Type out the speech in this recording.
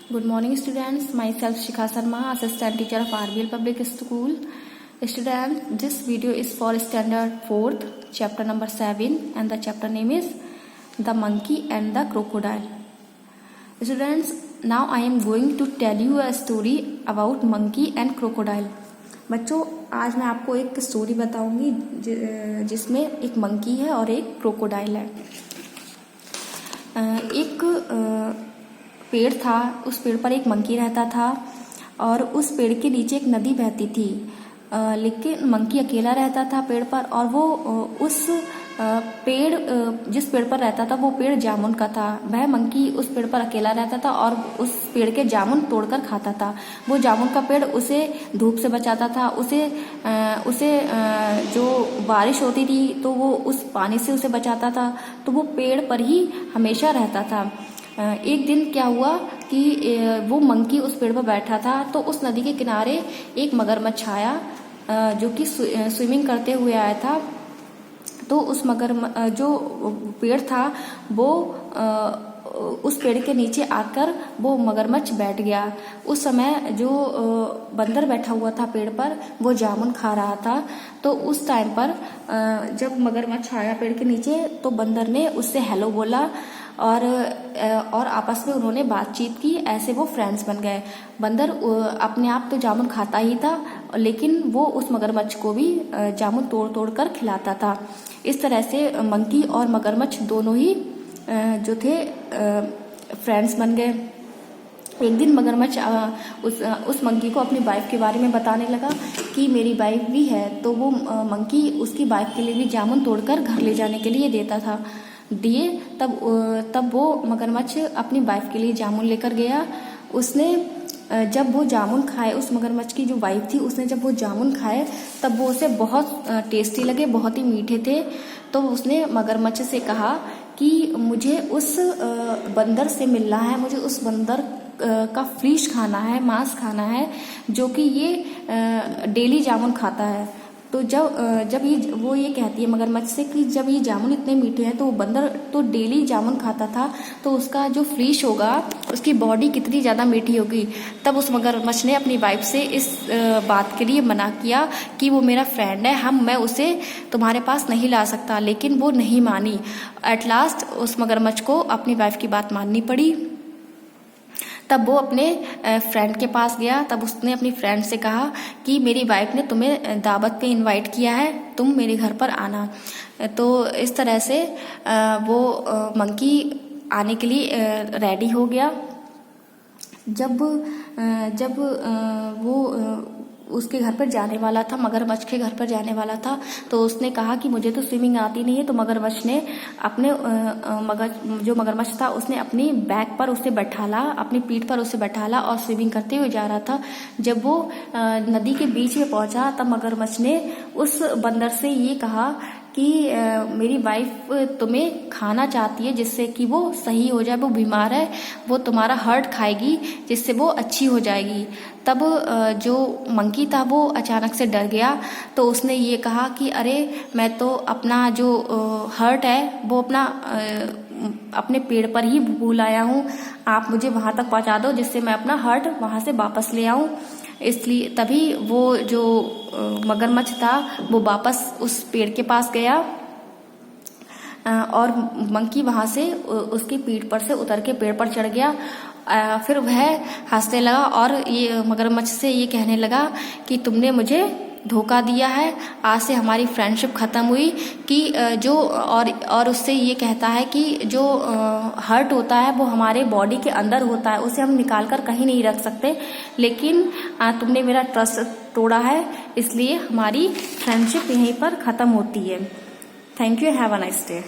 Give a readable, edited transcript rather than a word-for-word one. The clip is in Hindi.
Good morning, students. Myself Shikha Sharma, Assistant Teacher of RBL Public School. Students, this video is for Standard 4th, Chapter number 7, and the chapter name is The Monkey and the Crocodile. Students, now I am going to tell you a story about monkey and crocodile. बच्चों, आज मैं आपको एक स्टोरी बताऊंगी जिसमें एक मंकी है और एक क्रोकोडाइल है। एक पेड़ था, उस पेड़ पर एक मंकी रहता था और उस पेड़ के नीचे एक नदी बहती थी। लेकिन मंकी अकेला रहता था पेड़ पर, और वो उस पेड़ जिस पेड़ पर रहता था वो पेड़ जामुन का था। वह मंकी उस पेड़ पर अकेला रहता था और उस पेड़ के जामुन तोड़कर खाता था। वो जामुन का पेड़ उसे धूप से बचाता था, उसे जो बारिश होती थी तो वो उस पानी से उसे बचाता था। तो वो पेड़ पर ही हमेशा रहता था। एक दिन क्या हुआ कि वो मंकी उस पेड़ पर बैठा था तो उस नदी के किनारे एक मगरमच्छ आया जो कि स्विमिंग करते हुए आया था। तो उस जो पेड़ था वो उस पेड़ के नीचे आकर वो मगरमच्छ बैठ गया। उस समय जो बंदर बैठा हुआ था पेड़ पर वो जामुन खा रहा था। तो उस टाइम पर जब मगरमच्छ आया पेड़ के नीचे तो बंदर ने उससे हेलो बोला और आपस में उन्होंने बातचीत की। ऐसे वो फ्रेंड्स बन गए। बंदर अपने आप तो जामुन खाता ही था, लेकिन वो उस मगरमच्छ को भी जामुन तोड़ तोड़ कर खिलाता था। इस तरह से मंकी और मगरमच्छ दोनों ही जो थे फ्रेंड्स बन गए। एक दिन मगरमच्छ उस मंकी को अपनी वाइफ के बारे में बताने लगा कि मेरी वाइफ भी है। तो वो मंकी उसकी वाइफ के लिए भी जामुन तोड़कर घर ले जाने के लिए देता था। तब वो मगरमच्छ अपनी वाइफ के लिए जामुन लेकर गया। उसने जब वो जामुन खाए, उस मगरमच्छ की जो वाइफ थी उसने जब वो जामुन खाए तब वो उसे बहुत टेस्टी लगे, बहुत ही मीठे थे। तो उसने मगरमच्छ से कहा कि मुझे उस बंदर से मिलना है, मुझे उस बंदर का फ्लीश खाना है, मांस खाना है जो कि ये डेली जामुन खाता है। तो जब वो ये कहती है मगरमच्छ से कि जब ये जामुन इतने मीठे हैं तो वो बंदर तो डेली जामुन खाता था, तो उसका जो फ्लीश होगा उसकी बॉडी कितनी ज़्यादा मीठी होगी। तब उस मगरमच्छ ने अपनी वाइफ से इस बात के लिए मना किया कि वो मेरा फ्रेंड है, मैं उसे तुम्हारे पास नहीं ला सकता। लेकिन वो नहीं मानी। एट लास्ट उस मगरमच्छ को अपनी वाइफ की बात माननी पड़ी। तब वो अपने फ्रेंड के पास गया। तब उसने अपनी फ्रेंड से कहा कि मेरी वाइफ ने तुम्हें दावत पे इनवाइट किया है, तुम मेरे घर पर आना। तो इस तरह से वो मंकी आने के लिए रेडी हो गया। जब वो उसके घर पर जाने वाला था, मगरमच्छ के घर पर जाने वाला था, तो उसने कहा कि मुझे तो स्विमिंग आती नहीं है। तो मगरमच्छ ने अपने जो मगरमच्छ था उसने अपनी बैक पर उसे बैठाला, अपनी पीठ पर उसे बैठाला और स्विमिंग करते हुए जा रहा था। जब वो नदी के बीच में पहुंचा तब मगरमच्छ ने उस बंदर से ये कहा कि मेरी वाइफ तुम्हें खाना चाहती है जिससे कि वो सही हो जाए, वो बीमार है, वो तुम्हारा हर्ट खाएगी जिससे वो अच्छी हो जाएगी। तब जो मंकी था वो अचानक से डर गया। तो उसने ये कहा कि अरे मैं तो अपना जो हर्ट है वो अपने पेड़ पर ही भूल आया हूँ, आप मुझे वहाँ तक पहुँचा दो जिससे मैं अपना हर्ट वहाँ से वापस ले आऊँ। इसलिए तभी वो जो मगरमच्छ था वो वापस उस पेड़ के पास गया और मंकी वहां से उसकी पीठ पर से उतर के पेड़ पर चढ़ गया। फिर वह हंसने लगा और ये मगरमच्छ से ये कहने लगा कि तुमने मुझे धोखा दिया है, आज से हमारी फ्रेंडशिप खत्म हुई। कि जो और उससे ये कहता है कि जो हर्ट होता है वो हमारे बॉडी के अंदर होता है, उसे हम निकाल कर कहीं नहीं रख सकते, लेकिन तुमने मेरा ट्रस्ट तोड़ा है, इसलिए हमारी फ्रेंडशिप यहीं पर ख़त्म होती है। Thank you, have a nice day.